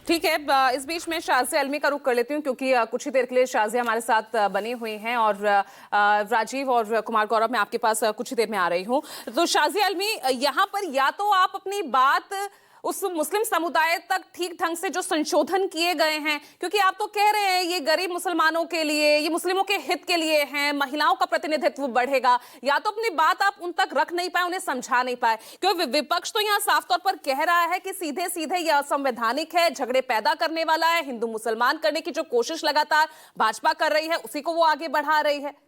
ठीक है, इस बीच में शाज़िया अलमी का रुख कर लेती हूँ क्योंकि कुछ ही देर के लिए शाज़िया हमारे साथ बनी हुई हैं और राजीव और कुमार गौरव, मैं आपके पास कुछ ही देर में आ रही हूँ। तो शाज़िया अलमी, यहाँ पर या तो आप अपनी बात उस मुस्लिम समुदाय तक ठीक ढंग से जो संशोधन किए गए हैं, क्योंकि आप तो कह रहे हैं ये गरीब मुसलमानों के लिए, ये मुस्लिमों के हित के लिए हैं, महिलाओं का प्रतिनिधित्व बढ़ेगा, या तो अपनी बात आप उन तक रख नहीं पाए, उन्हें समझा नहीं पाए। क्योंकि विपक्ष तो यहाँ साफ तौर पर कह रहा है कि सीधे सीधे यह असंवैधानिक है, झगड़े पैदा करने वाला है, हिंदू मुसलमान करने की जो कोशिश लगातार भाजपा कर रही है उसी को वो आगे बढ़ा रही है।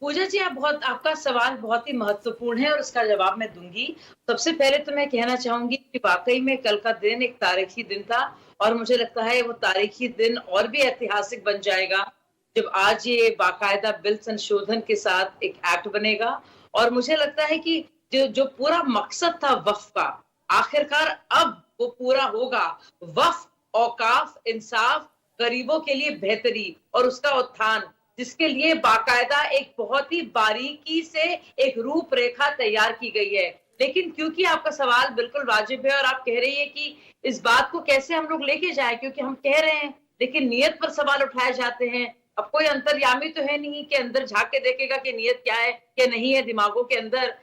पूजा जी, आपका सवाल बहुत ही महत्वपूर्ण है और उसका जवाब मैं दूंगी। सबसे पहले तो मैं कहना चाहूंगी कि वाकई में कल का दिन एक तारीखी दिन था और मुझे लगता है वो तारीखी दिन और भी ऐतिहासिक बन जाएगा जब आज ये बाकायदा बिल संशोधन के साथ एक एक्ट बनेगा। और मुझे लगता है कि जो जो पूरा मकसद था वक्फ का, आखिरकार अब वो पूरा होगा। वक्फ, औकाफ, इंसाफ, गरीबों के लिए बेहतरी और उसका उत्थान, जिसके लिए बाकायदा एक बहुत ही बारीकी से एक रूपरेखा तैयार की गई है। लेकिन क्योंकि आपका सवाल बिल्कुल वाजिब है और आप कह रही है कि इस बात को कैसे हम लोग लेके जाए, क्योंकि हम कह रहे हैं लेकिन नियत पर सवाल उठाए जाते हैं। अब कोई अंतर्यामी तो है नहीं कि अंदर झांक के देखेगा कि नियत क्या है क्या नहीं है दिमागों के अंदर।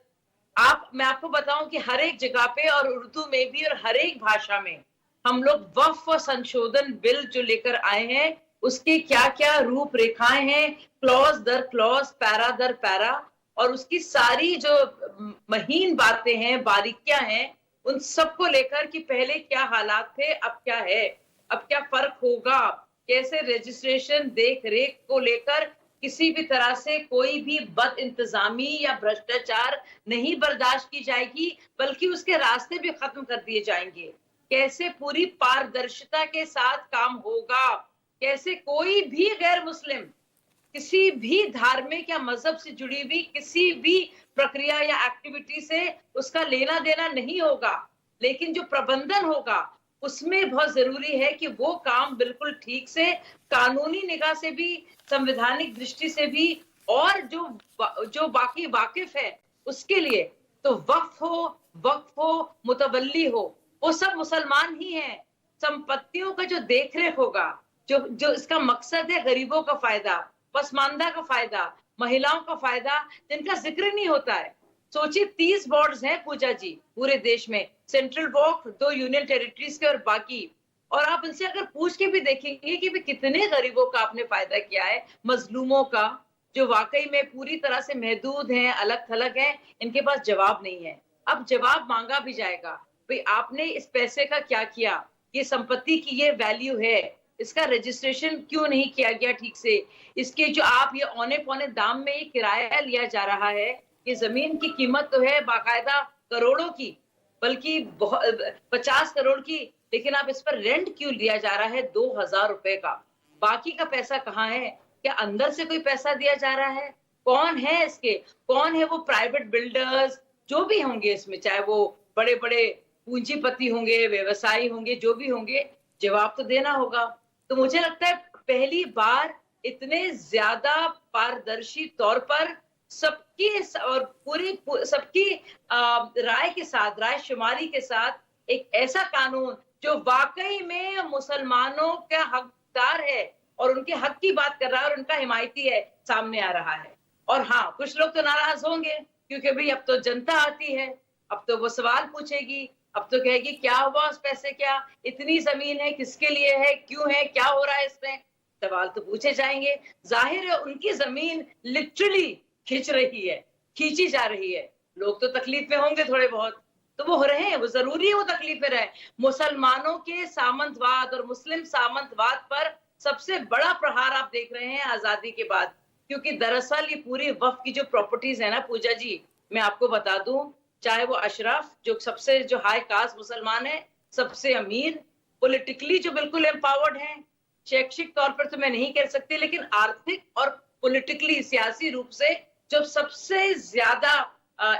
मैं आपको बताऊं कि हर एक जगह पे और उर्दू में भी और हर एक भाषा में हम लोग वक्फ संशोधन बिल जो लेकर आए हैं उसकी क्या-क्या रूपरेखाएं हैं, क्लॉज दर क्लॉज, पैरा दर पैरा, और उसकी सारी जो महीन बातें हैं, बारीकियां हैं, उन सबको लेकर कि पहले क्या हालात थे, अब क्या है, अब क्या फर्क होगा, कैसे रजिस्ट्रेशन देख रेख को लेकर किसी भी तरह से कोई भी बद इंतजामी या भ्रष्टाचार नहीं बर्दाश्त की जाएगी, बल्कि उसके रास्ते भी खत्म कर दिए जाएंगे। कैसे पूरी पारदर्शिता के साथ काम होगा, कैसे कोई भी गैर मुस्लिम किसी भी धार्मिक या मजहब से जुड़ी हुई किसी भी प्रक्रिया या एक्टिविटी से उसका लेना देना नहीं होगा, लेकिन जो प्रबंधन होगा उसमें बहुत जरूरी है कि वो काम बिल्कुल ठीक से, कानूनी निगाह से भी, संवैधानिक दृष्टि से भी, और जो बाकी वाकिफ है उसके लिए, तो वक्फ हो, मुतवल्ली हो, वो सब मुसलमान ही हैं। संपत्तियों का जो देखरेख होगा, जो जो इसका मकसद है गरीबों का फायदा, पसमानदा का फायदा, महिलाओं का फायदा, जिनका जिक्र नहीं होता है। सोचिए 30 बोर्ड्स हैं पूजा जी पूरे देश में, सेंट्रल बोर्ड, 2 यूनियन टेरिटरीज के और बाकी। और आप उनसे अगर पूछ के भी देखेंगे कि भी कितने गरीबों का आपने फायदा किया है, मजलूमों का, जो वाकई में पूरी तरह से महदूद हैं, अलग थलग हैं, इनके पास जवाब नहीं है। अब जवाब मांगा भी जाएगा, भाई आपने इस पैसे का क्या किया, ये संपत्ति की ये वैल्यू है, इसका रजिस्ट्रेशन क्यों नहीं किया गया ठीक से, इसके जो आप ये औने पौने दाम में ये किराया लिया जा रहा है, ये जमीन की कीमत तो है बाकायदा करोड़ों की, बल्कि 50 करोड़ की, लेकिन आप इस पर रेंट क्यों लिया जा रहा है 2000 रुपए का? बाकी का पैसा कहाँ है? क्या अंदर से कोई पैसा दिया जा रहा है? कौन है इसके, कौन है वो प्राइवेट बिल्डर्स जो भी होंगे इसमें, चाहे वो बड़े बड़े पूंजीपति होंगे, व्यवसायी होंगे, जो भी होंगे, जवाब तो देना होगा। तो मुझे लगता है पहली बार इतने ज्यादा पारदर्शी तौर पर सबकी और पूरी सबकी राय के साथ, राय शुमारी के साथ एक ऐसा कानून जो वाकई में मुसलमानों का हकदार है और उनके हक की बात कर रहा है और उनका हिमायती है, सामने आ रहा है। और हाँ, कुछ लोग तो नाराज होंगे क्योंकि भाई अब तो जनता आती है, अब तो वो सवाल पूछेगी, अब तो कहेगी क्या हुआ उस पैसे, क्या इतनी जमीन है, किसके लिए है, क्यों है, क्या हो रहा है इसमें, सवाल तो पूछे जाएंगे। जाहिर है उनकी जमीन लिटरली खींची जा रही है, लोग तो तकलीफ में होंगे थोड़े बहुत, तो वो हो रहे हैं, वो जरूरी है वो तकलीफ में रहे। मुसलमानों के सामंतवाद और मुस्लिम सामंतवाद पर सबसे बड़ा प्रहार आप देख रहे हैं आजादी के बाद, क्योंकि दरअसल ये पूरी वक्फ की जो प्रॉपर्टीज है ना पूजा जी, मैं आपको बता दूं, चाहे वो अशरफ जो सबसे जो हाई कास्ट मुसलमान है, सबसे अमीर, पॉलिटिकली जो बिल्कुल एम्पावर्ड हैं, शैक्षिक तौर पर तो मैं नहीं कह सकती, लेकिन आर्थिक और पॉलिटिकली सियासी रूप से जो सबसे ज्यादा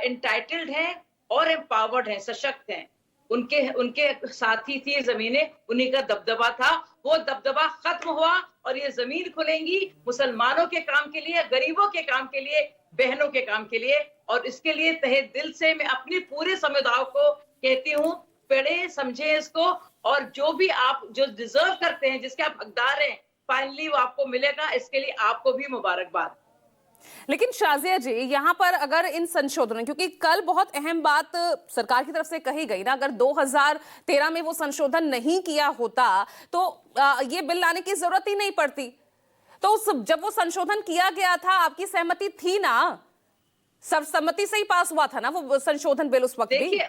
एंटाइटल्ड हैं और एम्पावर्ड हैं, सशक्त हैं, उनके उनके साथी थी जमीनें, उन्हीं का दबदबा था, वो दबदबा खत्म हुआ और ये जमीन खुलेंगी मुसलमानों के काम के लिए, गरीबों के काम के लिए, बहनों के काम के लिए। और इसके लिए तहे दिल से मैं अपने पूरे समुदाय को कहती हूँ पढ़े, समझे इसको, और जो भी आप जो डिजर्व करते हैं, जिसके आप हकदार हैं, फाइनली वो आपको मिलेगा। इसके लिए आपको भी मुबारकबाद। लेकिन शाजिया जी, यहां पर अगर इन संशोधनों, क्योंकि कल बहुत अहम बात सरकार की तरफ से कही गई ना, अगर 2013 में वो संशोधन नहीं किया होता तो ये बिल लाने की जरूरत ही नहीं पड़ती। तो जब वो संशोधन किया गया था, आपकी सहमति थी ना? सर्वसम्मति से ही पास हुआ था ना वो संशोधन बिल उस वक्त भी? देखिए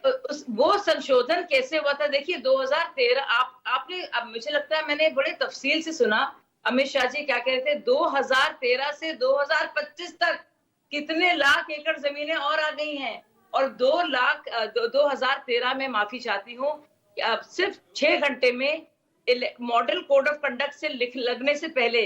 वो संशोधन कैसे हुआ था, देखिए 2013 आपने, अब मुझे लगता है मैंने बड़े तफसील से सुना अमित शाह जी क्या कह रहे थे, 2013 से 2025 तक कितने लाख एकड़ जमीनें और आ गई हैं, और 2013 में, माफी चाहती हूँ, सिर्फ 6 घंटे में मॉडल कोड ऑफ कंडक्ट से लिख लगने से पहले,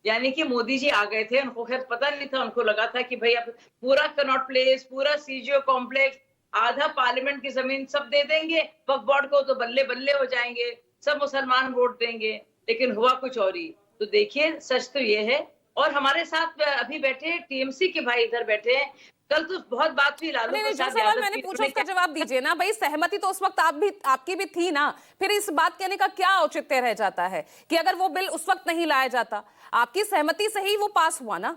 यानी कि मोदी जी आ गए थे, उनको खैर पता नहीं था, उनको लगा था कि भाई अब पूरा कनॉट प्लेस, पूरा सीजीओ कॉम्प्लेक्स, आधा पार्लियामेंट की जमीन सब दे देंगे वक्फ बोर्ड को, तो बल्ले बल्ले हो जाएंगे, सब मुसलमान वोट देंगे। लेकिन हुआ कुछ और ही। तो देखिए सच तो ये है, और हमारे साथ अभी बैठे टीएमसी के भाई इधर बैठे हैं, कल तो बहुत बात हुई लालू नहीं, जो प्रसाद सवाल यादव मैंने की, पूछा उसका जवाब दीजिए ना भाई। सहमति तो उस वक्त आपकी भी थी ना, फिर इस बात कहने का क्या औचित्य रह जाता है कि अगर वो बिल उस वक्त नहीं लाया जाता? आपकी सहमति से ही वो पास हुआ ना?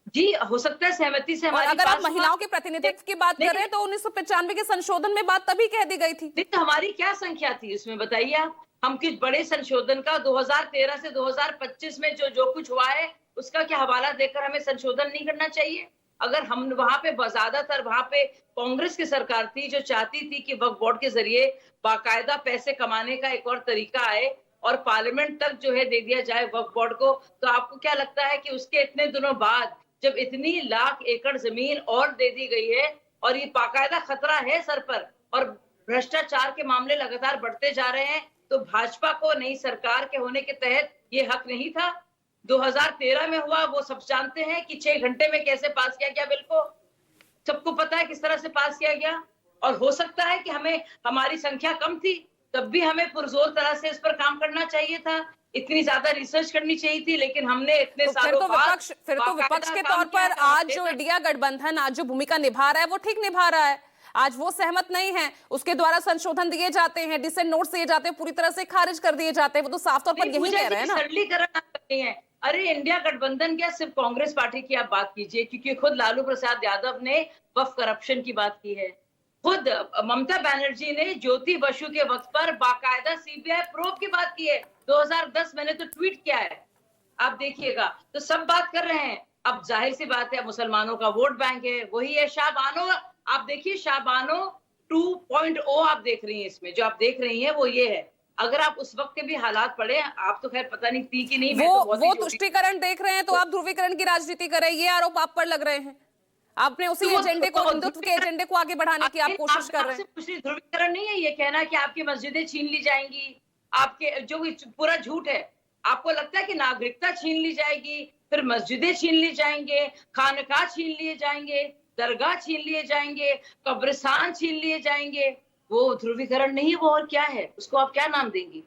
जी, हो सकता है सहमति से और हमारी अगर आप पास महिलाओं के प्रतिनिधित्व की बात कर रहे हैं तो 1995 के संशोधन में बात तभी कह दी गई थी। देखिए हमारी क्या संख्या थी उसमें, बताइए आप। हम किस बड़े संशोधन का 2013 से 2025 में जो कुछ हुआ है, उसका क्या हवाला देकर हमें संशोधन नहीं करना चाहिए? अगर हम वहां पे ज्यादातर वहां पे कांग्रेस की सरकार थी, जो चाहती थी कि वक्फ बोर्ड के जरिए बाकायदा पैसे कमाने का एक और तरीका आए और पार्लियामेंट तक जो है दे दिया जाए वक्फ बोर्ड को, तो आपको क्या लगता है कि उसके इतने दिनों बाद, जब इतनी लाख एकड़ जमीन और दे दी गई है, और ये बाकायदा खतरा है सर पर, और भ्रष्टाचार के मामले लगातार बढ़ते जा रहे हैं, तो भाजपा को नई सरकार के होने के तहत ये हक नहीं था? 2013 में हुआ, वो सब जानते हैं कि 6 घंटे में कैसे पास किया गया बिल को, सबको पता है किस तरह से पास किया गया। और हो सकता है कि हमारी संख्या कम थी, तब भी हमें पुरजोर तरह से इस पर काम करना चाहिए था, इतनी ज्यादा रिसर्च करनी चाहिए थी, लेकिन हमने इतने सालों बाद फिर तो विपक्ष के तौर पर आज जो इंडिया गठबंधन आज जो भूमिका निभा रहा है वो ठीक निभा रहा है। आज वो सहमत नहीं है, उसके द्वारा संशोधन दिए जाते हैं, डिसेंट नोट्स दिए जाते हैं, पूरी तरह से खारिज कर दिए जाते हैं। वो तो साफ तौर पर यही कह रहे हैं ना। सरलीकरण नहीं है। अरे इंडिया गठबंधन क्या, सिर्फ कांग्रेस पार्टी की आप बात कीजिए, क्योंकि खुद लालू प्रसाद यादव ने वक्फ करप्शन की बात की है, खुद ममता बनर्जी ने ज्योति बसु के वक्त पर बाकायदा सीबीआई प्रोब की बात की है। 2010 मैंने तो ट्वीट किया है, आप देखिएगा। तो सब बात कर रहे हैं। अब जाहिर सी बात है, मुसलमानों का वोट बैंक है, वही है शाबानो। आप देखिए शाबानो 2.0 आप देख रही हैं, इसमें जो आप देख रही हैं वो ये है। अगर आप उस वक्त के भी हालात पढ़े, आप तो खैर पता नहीं थी कि नहीं, वो तुष्टीकरण देख रहे हैं तो आप ध्रुवीकरण की राजनीति कर रहे हैं, ये आरोप आप पर लग रहे हैं। आपने उसी एजेंडे को, हिंदुत्व के एजेंडे को आगे बढ़ाने की आप कोशिश कर रहे हैं। ध्रुवीकरण नहीं है ये कहना कि आपकी मस्जिदें छीन ली जाएंगी, आपके जो पूरा झूठ है। आपको लगता है कि नागरिकता छीन ली जाएगी, फिर मस्जिदें छीन ली जाएंगे, खानका छीन लिए जाएंगे, दरगाह छीन लिए जाएंगे, कब्रिस्तान छीन लिए जाएंगे। वो ध्रुवीकरण नहीं, वो और क्या है, उसको आप क्या नाम देंगी?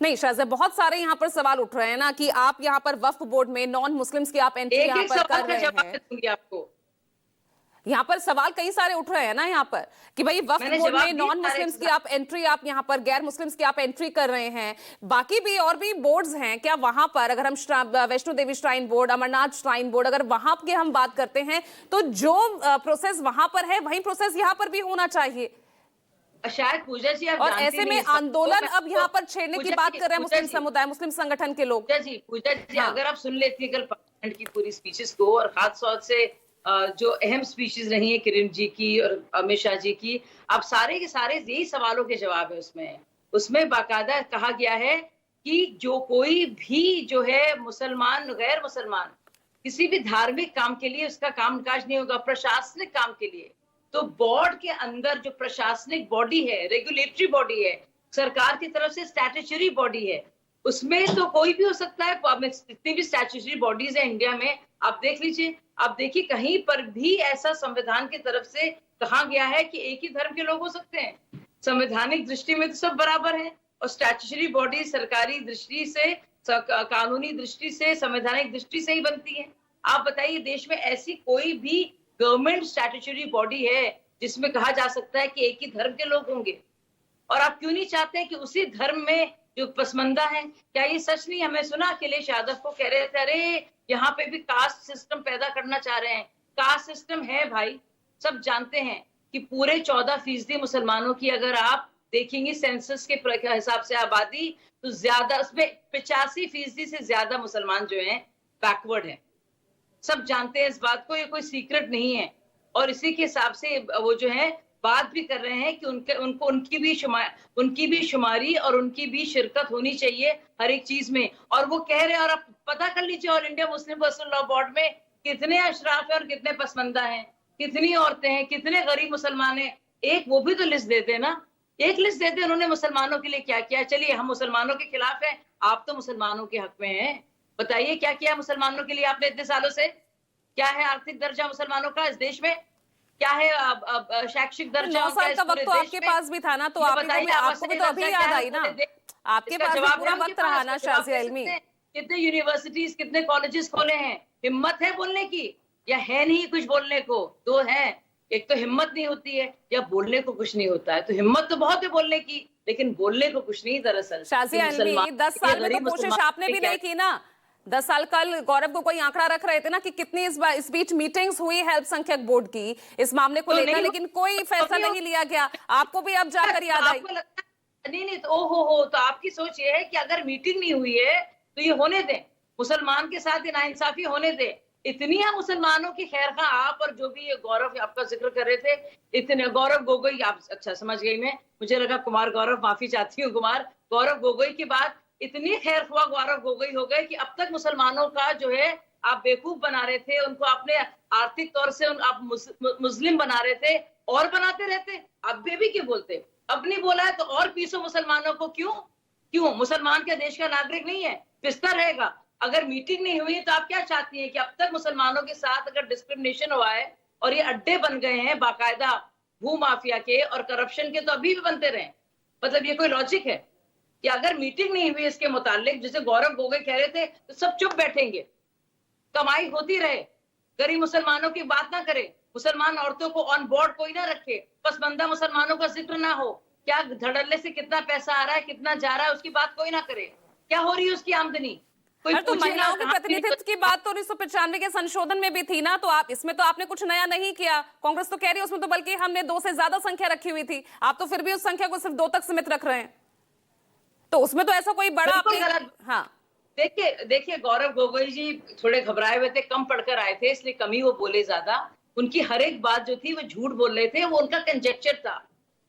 नहीं शाहज़ा, बहुत सारे यहाँ पर सवाल उठ रहे हैं ना कि आप यहाँ पर वक्फ बोर्ड में नॉन मुस्लिम्स की आप एंट्री यहाँ पर कर रहे हैं। आपको यहाँ पर सवाल कई सारे उठ रहे हैं ना यहाँ पर कि भाई वक्फ बोर्ड में नॉन मुस्लिम्स की आप एंट्री, आप यहाँ पर गैर मुस्लिम्स की आप एंट्री कर रहे हैं, बाकी भी और भी बोर्ड्स हैं क्या वहां पर? अगर हम Vaishno Devi shrine board, Amarnath shrine board, अगर वहां की हम बात करते हैं तो जो प्रोसेस वहां पर है वही प्रोसेस यहाँ पर भी होना चाहिए। शायद पूजा जी आप और ऐसे में आंदोलन अब यहाँ पर छेड़ने की बात कर रहे हैं मुस्लिम समुदाय, मुस्लिम संगठन के लोग। पूजा जी अगर आप सुन लेती कल पार्लियामेंट की पूरी स्पीचेस को, और खासतौर से जो अहम स्पीचेस रही है किरण जी की और अमित शाह जी की, आप सारे के सारे यही सवालों के जवाब है उसमें बाकायदा कहा गया है कि जो कोई भी जो है मुसलमान, गैर मुसलमान किसी भी धार्मिक काम के लिए उसका काम काज नहीं होगा, प्रशासनिक काम के लिए। तो बोर्ड के अंदर जो प्रशासनिक बॉडी है, रेगुलेटरी बॉडी है, सरकार की तरफ से स्टैट्यूटरी बॉडी है, उसमें तो कोई भी हो सकता है। जितनी भी स्टैट्यूटरी बॉडीज है इंडिया में, आप देख लीजिए, आप देखिए कहीं पर भी ऐसा संविधान की तरफ से कहा गया है कि एक ही धर्म के लोग हो सकते हैं। संवैधानिक दृष्टि में तो सब बराबर है, और स्टैट्यूटरी बॉडी सरकारी दृष्टि से, कानूनी दृष्टि से, संवैधानिक दृष्टि से ही बनती है। आप बताइए देश में ऐसी कोई भी गवर्नमेंट स्टैट्यूटरी बॉडी है जिसमें कहा जा सकता है कि एक ही धर्म के लोग होंगे। और आप क्यों नहीं चाहते हैं कि उसी धर्म में जो पसमंदा है, क्या ये सच नहीं? हमें सुना अखिलेश यादव को कह रहे थे, अरे यहाँ पे भी कास्ट सिस्टम पैदा करना चाह रहे हैं। कास्ट सिस्टम है भाई, सब जानते हैं कि पूरे 14% मुसलमानों की अगर आप देखेंगे सेंसस के हिसाब से आबादी, तो ज्यादा उसमें 85% से ज्यादा मुसलमान जो हैं बैकवर्ड हैं। सब जानते हैं इस बात को, ये कोई सीक्रेट नहीं है। और इसी के हिसाब से वो जो है बात भी कर रहे हैं कि उनकी भी शुमारी और उनकी भी शिरकत होनी चाहिए हर एक चीज में। और वो कह रहे हैं, और आप पता कर लीजिए all India Muslim personal law board में कितने अशराफ हैं और कितने पसमंदा हैं, कितनी औरतें हैं, कितने गरीब मुसलमान हैं। एक वो भी तो लिस्ट दे देना, एक लिस्ट दे दे उन्होंने मुसलमानों के लिए क्या किया। चलिए हम मुसलमानों के खिलाफ हैं, आप तो मुसलमानों के हक में हैं। बताइए क्या किया मुसलमानों के लिए आपने इतने सालों से? क्या है आर्थिक दर्जा मुसलमानों का इस देश में? क्या है शैक्षिक दर्जा? 9 साल का वक्त तो आपके पास भी था ना, तो आपको भी तो अभी याद आई ना, आपके पास भी पूरा वक्त रहा ना शाज़िया इल्मी। कितने यूनिवर्सिटीज, कितने कॉलेजेस खोले हैं? हिम्मत है बोलने की या है नहीं कुछ बोलने को? दो है, एक तो हिम्मत नहीं होती है या बोलने को कुछ नहीं होता है। तो हिम्मत तो बहुत है बोलने की, लेकिन बोलने को कुछ नहीं। दरअसल शाज़िया इल्मी 10 साल में तो कोशिश आपने भी नहीं की ना। 10 साल कल गौरव को कोई आंकड़ा रख रहे थे ना कि कितनी इस बीच मीटिंग्स हुई हेल्प संख्यक बोर्ड की इस मामले को लेकर, लेकिन कोई फैसला नहीं लिया गया। आपको भी अब जाकर याद आई? नहीं तो हो तो आपकी सोच ये है कि अगर मीटिंग नहीं हुई है तो ये होने दें, मुसलमान के साथ नाइंसाफी होने दें। इतनी है मुसलमानों की खैर खा आप, और जो भी ये गौरव आपका जिक्र कर रहे थे, इतने गौरव गोगोई, आप अच्छा समझ गई मैं, मुझे लगा कुमार गौरव, माफी चाहती हूँ कुमार गौरव गोगोई की बात। इतनी खैर खुआ गौरव गोगोई हो गए कि अब तक मुसलमानों का जो है आप बेवकूफ बना रहे थे, उनको आपने आर्थिक तौर से आप मुस्लिम बना रहे थे और बनाते रहते। अब बेबी क्यों बोलते? अब नहीं बोला है तो और पीसो मुसलमानों को। क्यों मुसलमान के देश का नागरिक नहीं है, पिसता रहेगा। अगर मीटिंग नहीं हुई तो आप क्या चाहती हैं कि अब तक मुसलमानों के साथ अगर डिस्क्रिमिनेशन हुआ है और ये अड्डे बन गए हैं बाकायदा भू माफिया के और करप्शन के, तो अभी भी बनते रहे? मतलब ये कोई लॉजिक है कि अगर मीटिंग नहीं हुई इसके मुतालिक, जैसे गौरव गोगोई कह रहे थे, तो सब चुप बैठेंगे, कमाई होती रहे, गरीब मुसलमानों की बात ना करे, मुसलमान औरतों को ऑन बोर्ड कोई ना रखे, पसमंदा मुसलमानों का जिक्र ना हो, क्या धड़ल्ले से कितना पैसा आ रहा है, कितना जा रहा है, उसकी बात कोई ना करे, क्या हो रही है उसकी आमदनी कोई तो महिलाओं के प्रतिनिधित्व की बात तो 1995 के संशोधन में भी थी ना, तो आप इसमें तो आपने कुछ नया नहीं किया। कांग्रेस तो कह रही है उसमें तो बल्कि हमने 2 से ज्यादा संख्या रखी हुई थी, आप तो फिर भी उस संख्या को सिर्फ 2 तक सीमित रख रहे हैं। तो उसमें तो ऐसा कोई बड़ा हाँ देखिए गौरव गोगोई जी थोड़े घबराए हुए थे, कम पढ़कर आए थे, इसलिए कम ही वो बोले ज्यादा। उनकी हर एक बात जो थी वो झूठ बोल रहे थे, वो उनका कंजेक्चर था।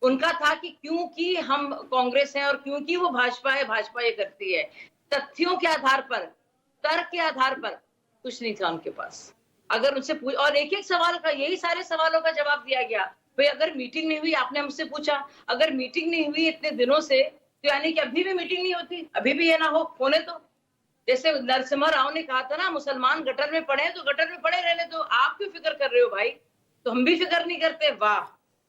उनका था कि क्योंकि हम कांग्रेस हैं और क्योंकि वो भाजपा है, भाजपा ये करती है। तथ्यों के आधार पर, तर्क के आधार पर कुछ नहीं था उनके पास। अगर उनसे और एक सवाल का, यही सारे सवालों का जवाब दिया गया। भाई अगर मीटिंग नहीं हुई, आपने हमसे पूछा, अगर मीटिंग नहीं हुई इतने दिनों से, तो यानी कि अभी भी मीटिंग नहीं होती, अभी भी ये ना होने तो। जैसे नरसिम्हा राव ने कहा था ना, मुसलमान गटर में पड़े तो गटर में पड़े रहने दो, आप क्यों फिक्र कर रहे हो भाई? तो हम भी फिक्र नहीं करते। वाह,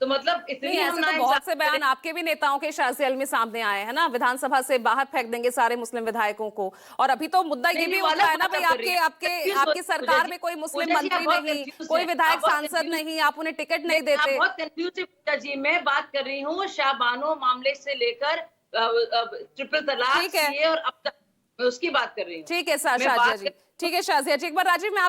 तो मतलब इतनी हम तो बहुत से बयान आपके भी नेताओं के शाज़िया इल्मी सामने आए हैं ना, विधानसभा से बाहर फेंक देंगे सारे मुस्लिम विधायकों को। और अभी तो मुद्दा ये भी उठा है ना भाई, आपकी सरकार में कोई मुस्लिम मंत्री नहीं, कोई विधायक सांसद नहीं, आप उन्हें टिकट नहीं देते। बहुत कंफ्यूज जी, मैं बात कर रही हूँ शाहबानो मामले से लेकर ट्रिपल तलाक और अब तक मैं उसकी बात कर रही हूँ। ठीक है शाज़िया जी, ठीक है शाज़िया जी। एक बार राजीव, मैं